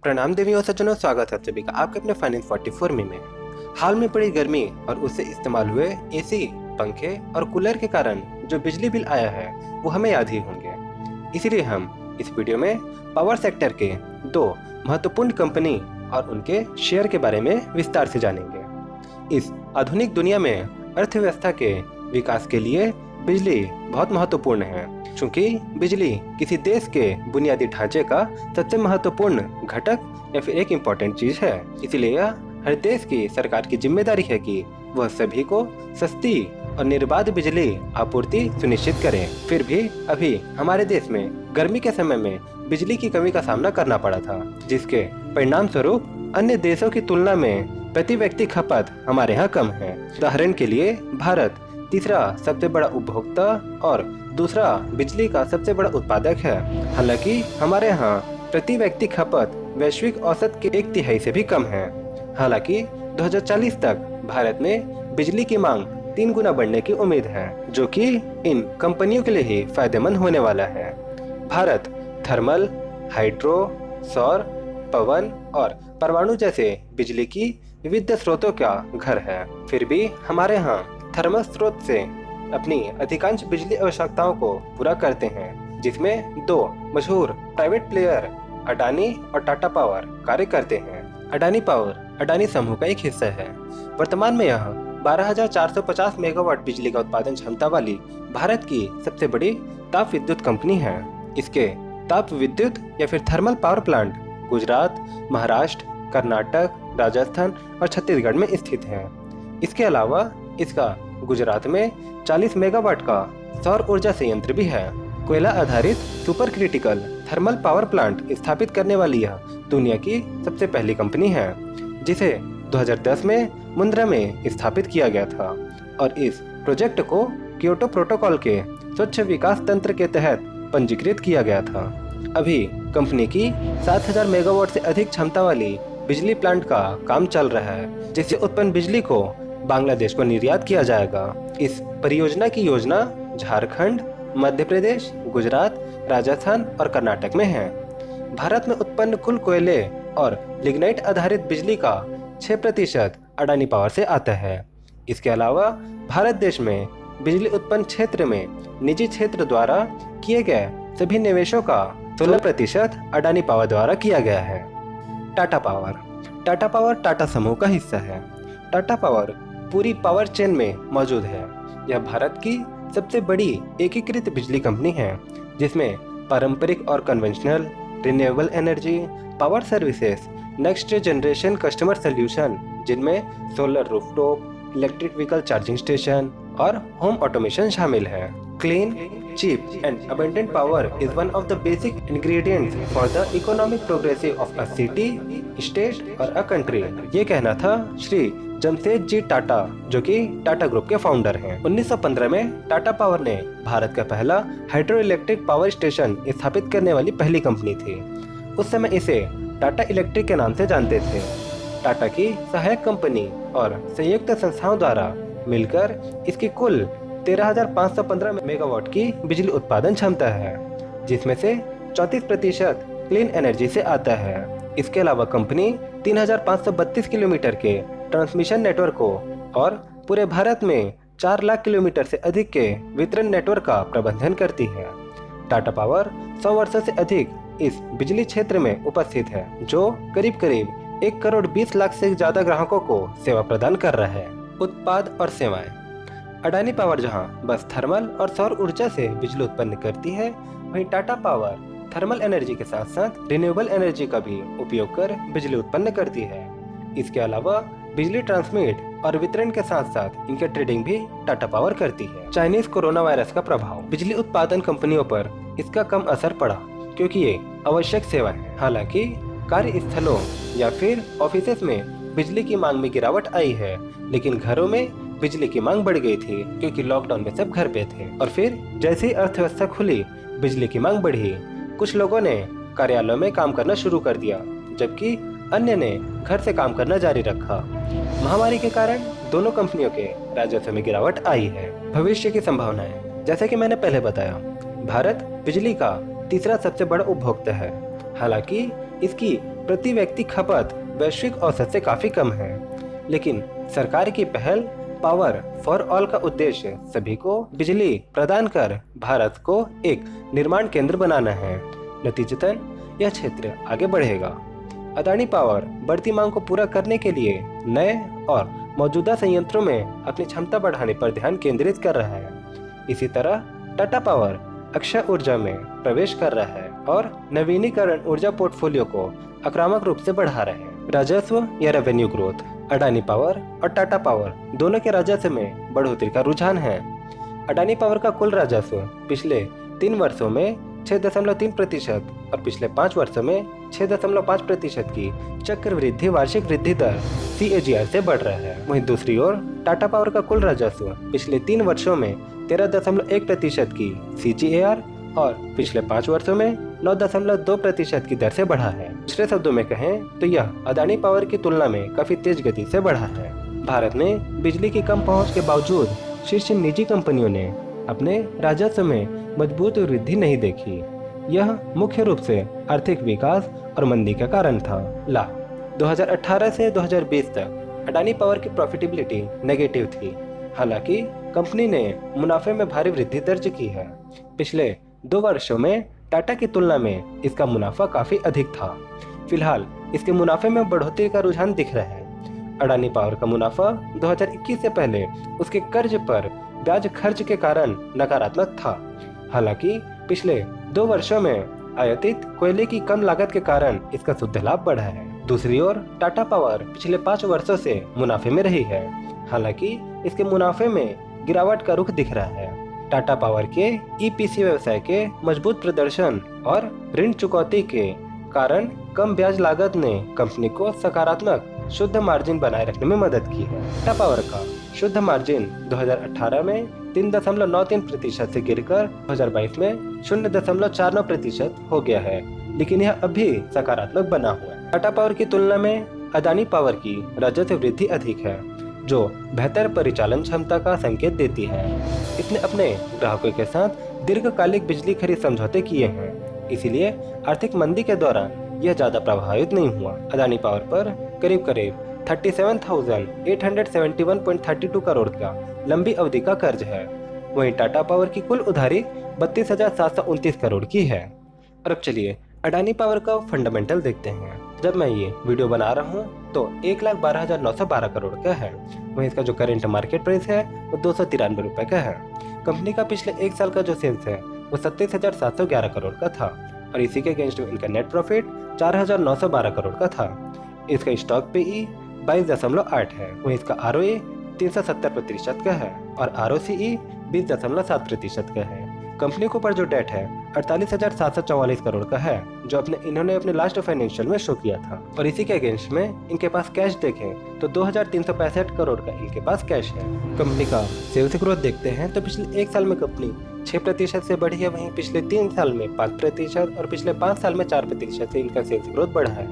प्रणाम देवी और सज्जनों, स्वागत है आप सभी का आपके अपने फाइनेंस 44 में। हाल में पड़ी गर्मी और उससे इस्तेमाल हुए एसी, पंखे और कूलर के कारण जो बिजली बिल आया है वो हमें याद ही होंगे। इसीलिए हम इस वीडियो में पावर सेक्टर के दो महत्वपूर्ण कंपनी और उनके शेयर के बारे में विस्तार से जानेंगे। इस आधुनिक दुनिया में अर्थव्यवस्था के विकास के लिए बिजली बहुत महत्वपूर्ण है, क्योंकि बिजली किसी देश के बुनियादी ढांचे का सबसे महत्वपूर्ण घटक या फिर एक इम्पोर्टेंट चीज है। इसीलिए यह हर देश की सरकार की जिम्मेदारी है कि वह सभी को सस्ती और निर्बाध बिजली आपूर्ति सुनिश्चित करे। फिर भी अभी हमारे देश में गर्मी के समय में बिजली की कमी का सामना करना पड़ा था, जिसके परिणाम स्वरूप अन्य देशों की तुलना में प्रति व्यक्ति खपत हमारे यहाँ कम है। उदाहरण के लिए भारत तीसरा सबसे बड़ा उपभोक्ता और दूसरा बिजली का सबसे बड़ा उत्पादक है। हालांकि हमारे यहाँ प्रति व्यक्ति खपत वैश्विक औसत के 1/3 से भी कम है। हालांकि 2040 तक भारत में बिजली की मांग 3 गुना बढ़ने की उम्मीद है, जो कि इन कंपनियों के लिए ही फायदेमंद होने वाला है। भारत थर्मल, हाइड्रो, सौर, पवन और परमाणु जैसे बिजली की विविध स्रोतों का घर है। फिर भी हमारे यहाँ थर्मल स्रोत से अपनी अधिकांश बिजली आवश्यकताओं को पूरा करते हैं, जिसमें दो मशहूर प्राइवेट प्लेयर अडानी और टाटा पावर कार्य करते हैं। अडानी पावर अडानी समूह का एक हिस्सा है। वर्तमान में यह 12,450 मेगावाट बिजली का उत्पादन क्षमता वाली भारत की सबसे बड़ी ताप विद्युत कंपनी है। इसके ताप विद्युत या फिर thermal power plant Gujarat, Maharashtra, Karnataka, Rajasthan और छत्तीसगढ़ में स्थित है। इसके अलावा इसका गुजरात में 40 मेगावाट का सौर ऊर्जा संयंत्र भी है। कोयला आधारित super critical thermal power plant स्थापित करने वाली यह दुनिया की सबसे पहली कंपनी है, जिसे 2010 में मुंद्रा में स्थापित किया गया था और इस प्रोजेक्ट को क्योटो प्रोटोकॉल के स्वच्छ विकास तंत्र के तहत पंजीकृत किया गया था। अभी कंपनी की 7,000 मेगावाट से अधिक क्षमता वाली बिजली प्लांट का काम चल रहा है, जिससे उत्पन्न बिजली को बांग्लादेश को निर्यात किया जाएगा। इस परियोजना की योजना झारखंड, मध्य प्रदेश, गुजरात, राजस्थान और कर्नाटक में है। भारत में उत्पन्न कुल कोयले और लिग्नाइट आधारित बिजली का 6% अडानी पावर से आता है। इसके अलावा भारत देश में बिजली उत्पन्न क्षेत्र में निजी क्षेत्र द्वारा किए गए सभी निवेशों का 16% अडानी पावर द्वारा किया गया है। टाटा पावर टाटा समूह का हिस्सा है। टाटा पावर पूरी पावर चेन में मौजूद है। यह भारत की सबसे बड़ी एकीकृत बिजली कंपनी है, जिसमें पारंपरिक और conventional, renewable energy, power services, next generation customer solution, जिनमें solar rooftop, electric vehicle charging station और होम ऑटोमेशन शामिल है। Clean, cheap and abundant power is one of the basic ingredients for the economic progress of a city, state और a country। ये कहना था श्री जमशेदजी टाटा, जो कि टाटा ग्रुप के फाउंडर हैं। 1915 में टाटा पावर ने भारत का पहला हाइड्रो इलेक्ट्रिक पावर स्टेशन स्थापित करने वाली पहली कंपनी थी। उस समय इसे टाटा इलेक्ट्रिक के नाम से जानते थे। टाटा की सहायक कंपनी और संयुक्त संस्थाओं द्वारा मिलकर इसकी कुल 13,515 मेगावाट की बिजली उत्पादन क्षमता है, जिसमें से 34% क्लीन एनर्जी से आता है। इसके अलावा कंपनी 3,532 किलोमीटर के ट्रांसमिशन नेटवर्क को और पूरे भारत में 4 लाख किलोमीटर से अधिक के वितरण नेटवर्क का प्रबंधन करती है। टाटा पावर 100 वर्षों से अधिक इस बिजली क्षेत्र में उपस्थित है, जो करीब 1 करोड़ 20 लाख से ज्यादा ग्राहकों को सेवा प्रदान कर रहा है। उत्पाद और सेवाएं। अडानी पावर जहां बस थर्मल और सौर ऊर्जा से बिजली उत्पन्न करती है, वहीं टाटा पावर थर्मल एनर्जी के साथ साथ रिन्यूएबल एनर्जी का भी उपयोग कर बिजली उत्पन्न करती है। इसके अलावा बिजली ट्रांसमिट और वितरण के साथ साथ इनके ट्रेडिंग भी टाटा पावर करती है। चाइनीज कोरोना वायरस का प्रभाव। बिजली उत्पादन कंपनियों पर इसका कम असर पड़ा, क्योंकि ये आवश्यक सेवा है। हालांकि कार्यस्थलों या फिर ऑफिसेस में बिजली की मांग में गिरावट आई है, लेकिन घरों में बिजली की मांग बढ़ गई थी, क्योंकि लॉकडाउन में सब घर पे थे। और फिर जैसे ही अर्थव्यवस्था खुली, बिजली की मांग बढ़ी। कुछ लोगों ने कार्यालयों में काम करना शुरू कर दिया, जबकि अन्य ने घर से काम करना जारी रखा। महामारी के कारण दोनों कंपनियों के राजस्व में गिरावट आई है। भविष्य की संभावनाएं। जैसे कि मैंने पहले बताया, भारत बिजली का तीसरा सबसे बड़ा उपभोक्ता है। हालांकि इसकी प्रति व्यक्ति खपत वैश्विक औसत से काफी कम है, लेकिन सरकार की पहल पावर फॉर ऑल का उद्देश्य सभी को बिजली प्रदान कर भारत को एक निर्माण केंद्र बनाना है। नतीजतन यह क्षेत्र आगे बढ़ेगा। अडानी पावर बढ़ती मांग को पूरा करने के लिए नए और मौजूदा संयंत्रों में अपनी क्षमता बढ़ाने पर ध्यान केंद्रित कर रहा है। इसी तरह टाटा पावर अक्षय ऊर्जा में प्रवेश कर रहा है और नवीनीकरण ऊर्जा पोर्टफोलियो को आक्रामक रूप से बढ़ा रहे हैं। राजस्व या रेवेन्यू ग्रोथ। अडानी पावर और टाटा पावर दोनों के राजस्व में बढ़ोतरी का रुझान है। अडानी पावर का कुल राजस्व पिछले 3 वर्षों में 6.3% और पिछले 5 वर्षों में 6.5% की चक्रवृद्धि वार्षिक वृद्धि दर CAGR से बढ़ रहा है। वहीं दूसरी ओर टाटा पावर का कुल राजस्व पिछले 3 वर्षों में 13.1% की CAGR और पिछले 5 वर्षों में 9.2% की दर से बढ़ा है। दूसरे शब्दों में कहें तो यह अडानी पावर की तुलना में काफी तेज गति से बढ़ा है। भारत में बिजली की कम पहुंच के बावजूद शीर्ष निजी कंपनियों ने अपने राजस्व में मजबूत वृद्धि नहीं देखी। यह मुख्य रूप से आर्थिक विकास और मंदी का कारण था। 2018 से 2020 तक अडानी पावर की प्रॉफिटेबिलिटी नेगेटिव थी। हालांकि कंपनी ने मुनाफे में भारी वृद्धि दर्ज की है। पिछले 2 वर्षों में टाटा की तुलना में इसका मुनाफा काफी अधिक था। फिलहाल इसके मुनाफे में बढ़ोतरी का रुझान दिख रहा है। अडानी पावर का मुनाफा 2021 से पहले उसके कर्ज पर ब्याज खर्च के कारण नकारात्मक था। हालांकि पिछले 2 वर्षों में आयातित कोयले की कम लागत के कारण इसका शुद्ध लाभ बढ़ा है। दूसरी ओर टाटा पावर पिछले 5 वर्षों से मुनाफे में रही है। हालांकि इसके मुनाफे में गिरावट का रुख दिख रहा है। टाटा पावर के EPC व्यवसाय के मजबूत प्रदर्शन और ऋण चुकौती के कारण कम ब्याज लागत ने कंपनी को सकारात्मक शुद्ध मार्जिन बनाए रखने में मदद की है। टाटा पावर का शुद्ध मार्जिन 2018 में 3.93% से गिरकर 2022 में 0.49% हो गया है, लेकिन यह अभी सकारात्मक बना हुआ है। टाटा पावर की तुलना में अडानी पावर की राजस्व वृद्धि अधिक है, जो बेहतर परिचालन क्षमता का संकेत देती है। इसने अपने ग्राहकों के साथ दीर्घकालिक बिजली खरीद समझौते किए हैं, इसीलिए आर्थिक मंदी के दौरान यह ज्यादा प्रभावित नहीं हुआ। अडानी पावर पर करीब 37,871.32 करोड़ का लंबी अवधि का कर्ज है। वहीं टाटा पावर की कुल उधारी 32,729 करोड़ की है। और अब चलिए अडानी पावर का फंडामेंटल देखते हैं। जब मैं ये वीडियो बना रहा हूँ तो 1,12,912 करोड़ का है। वहीं इसका जो करेंट मार्केट प्राइस है वो 293 रुपए का है। कंपनी का पिछले 1 साल का जो सेल्स है वो 37,711 करोड़ का था और इसी के अगेंस्ट इनका नेट प्रॉफिट 4,912 करोड़ का था। इसका स्टॉक PE 22.8 है। वहीं इसका ROE 370% का है और ROCE 20.7% का है। कंपनी के ऊपर जो डेट है 48,744 करोड़ का है, जो इन्होंने अपने लास्ट फाइनेंशियल में शो किया था। और इसी के अगेंस्ट में इनके पास कैश देखें तो 2,365 करोड़ का इनके पास कैश है। कंपनी का सेल्स ग्रोथ देखते हैं तो पिछले 1 साल में कंपनी 6% से बढ़ी है। वहीं पिछले 3 साल में 5% और पिछले 5 साल में 4% से इनका सेल्स ग्रोथ बढ़ा है।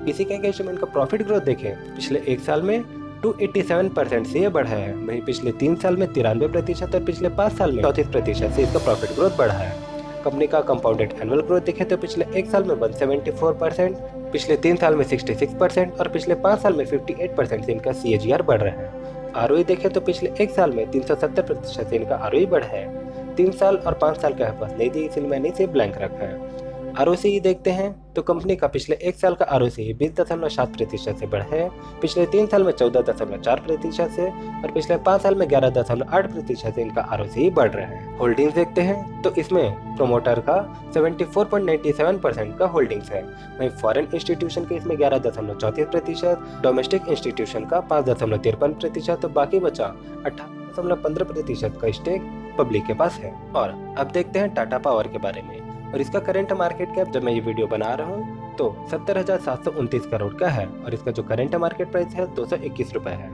इसी के अगेंस्ट में इनका प्रॉफिट ग्रोथ देखें, पिछले 1 साल में 287% से ये बढ़ा है। वहीं पिछले 3 साल में 93% और पिछले 5 साल में 34% से इसका प्रॉफिट ग्रोथ बढ़ा है। कंपनी का कंपाउंडेड एनुअल ग्रोथ देखें तो पिछले 1 साल में 174%, पिछले 3 साल में 66% और पिछले 5 साल में 58% से इनका CAGR बढ़ रहा है। ROE देखें तो पिछले 1 साल में 370% से इनका ROE बढ़ा है। 3 साल और 5 साल का पास नहीं दी, इसलिए मैंने इसे ब्लैंक रखा है। ROCE देखते हैं तो कंपनी का पिछले 1 साल का ROCE 20.7% से बढ़ा है, पिछले 3 साल में 14.4% से और पिछले 5 साल में 11.8% से इनका ROCE बढ़ रहा है। होल्डिंग्स देखते हैं तो इसमें प्रोमोटर का 74.97% का होल्डिंग्स है। वहीं फॉरेन इंस्टीट्यूशन के इसमें 11.34%, डोमेस्टिक इंस्टीट्यूशन का 5.53% तो बाकी बचा 18.15% का स्टेक पब्लिक के पास है। और अब देखते हैं टाटा पावर के बारे में। और इसका करंट मार्केट कैप जब मैं ये वीडियो बना रहा हूँ तो 70,729 करोड़ का है और इसका जो करंट मार्केट प्राइस है 221 रुपए है।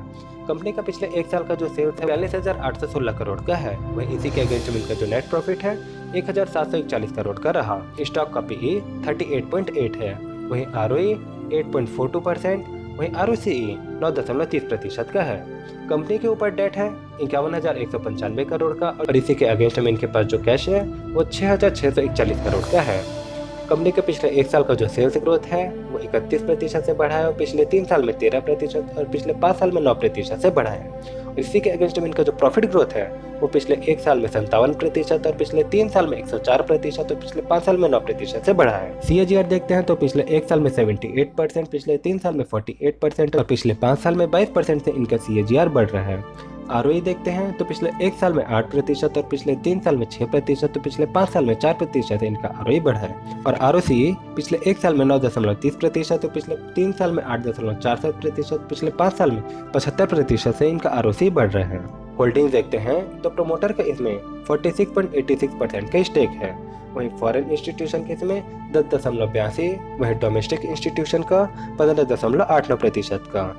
कंपनी का पिछले 1 साल का जो सेल्स है 42,816 करोड़ का है। वहीं इसी के अगेंस्ट में इनका जो नेट प्रॉफिट है 1,741 करोड़ का रहा। स्टॉक का PE 38.8 है। वहीं ROE 8.42%, वहीं ROCE 9.30% का है। कंपनी के ऊपर डेट है 51,195 करोड़ का और इसी के अगेंस्ट में इनके पास जो कैश है वो 6,641 करोड़ का है। कंपनी के पिछले 1 साल का जो सेल्स ग्रोथ है वो 31% से बढ़ा है और पिछले 3 साल में 13% और पिछले 5 साल में 9% से बढ़ा है। इसी के अगेंस्ट में इनका जो प्रॉफिट ग्रोथ है वो पिछले 1 साल में 57% और पिछले 3 साल में 104% और पिछले 5 साल में 9% से बढ़ा है। CAGR देखते हैं तो पिछले 1 साल में 78%, पिछले 3 साल में 48% और पिछले 5 साल में 22% से इनका CAGR बढ़ रहा है। ROE देखते हैं तो पिछले 1 साल में 8% और पिछले 3 साल में 6% तो पिछले 5 साल में 4% से इनका ROE बढ़ा है। और ROCE पिछले 1 साल में 9.30% तो पिछले 3 साल में 8.47%, पिछले 5 साल में 75% से इनका ROCE बढ़ रहा है। होल्डिंग्स देखते हैं तो प्रमोटर का इसमें 46.86% का स्टेक है, वहीं फॉरेन इंस्टीट्यूशन के इसमें 10.82, वहीं डोमेस्टिक इंस्टीट्यूशन का 15.89% का,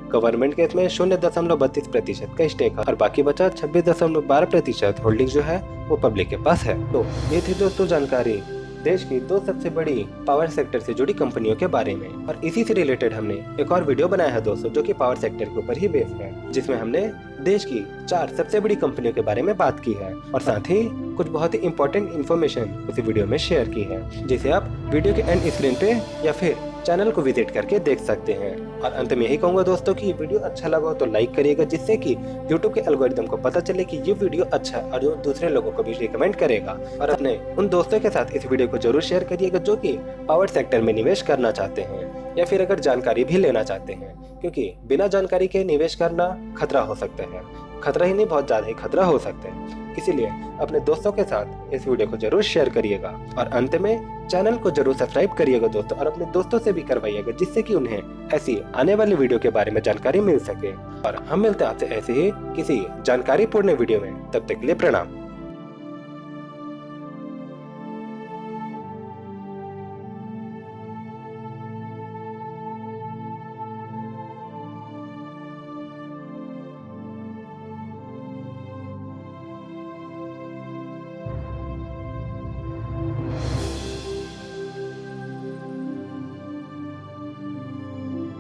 गवर्नमेंट के इसमें 0.32% का स्टेक है और बाकी बचा 26.12% होल्डिंग जो है वो पब्लिक के पास है। तो ये थी दोस्तों जानकारी देश की 2 सबसे बड़ी पावर सेक्टर से जुड़ी कंपनियों के बारे में। और इसी से रिलेटेड हमने एक और वीडियो बनाया है दोस्तों जो कि पावर सेक्टर के ऊपर ही बेस्ड है, जिसमें हमने देश की 4 सबसे बड़ी कंपनियों के बारे में बात की है और साथ ही कुछ बहुत ही इंपॉर्टेंट इन्फॉर्मेशन उसी वीडियो में शेयर की है, जिसे आप वीडियो के एंड स्क्रीन पे या फिर चैनल को विजिट करके देख सकते हैं। और अंत में यही कहूंगा दोस्तों कि वीडियो अच्छा लगा हो तो लाइक करिएगा, जिससे कि YouTube के एल्गोरिदम को पता चले कि ये वीडियो अच्छा है और दूसरे लोगों को भी रिकमेंड करेगा। और अपने उन दोस्तों के साथ इस वीडियो को जरूर शेयर करिएगा जो कि पावर सेक्टर में निवेश करना चाहते हैं या फिर अगर जानकारी भी लेना चाहते हैं, क्योंकि बिना जानकारी के निवेश करना खतरा हो सकता है। खतरा ही नहीं, बहुत ज्यादा ही खतरा हो सकता है। इसीलिए अपने दोस्तों के साथ इस वीडियो को जरूर शेयर करिएगा और अंत में चैनल को जरूर सब्सक्राइब करिएगा दोस्तों, और अपने दोस्तों से भी करवाइएगा, जिससे कि उन्हें ऐसी आने वाली वीडियो के बारे में जानकारी मिल सके। और हम मिलते हैं आपसे ऐसे ही किसी जानकारीपूर्ण वीडियो में, तब तक के लिए प्रणाम।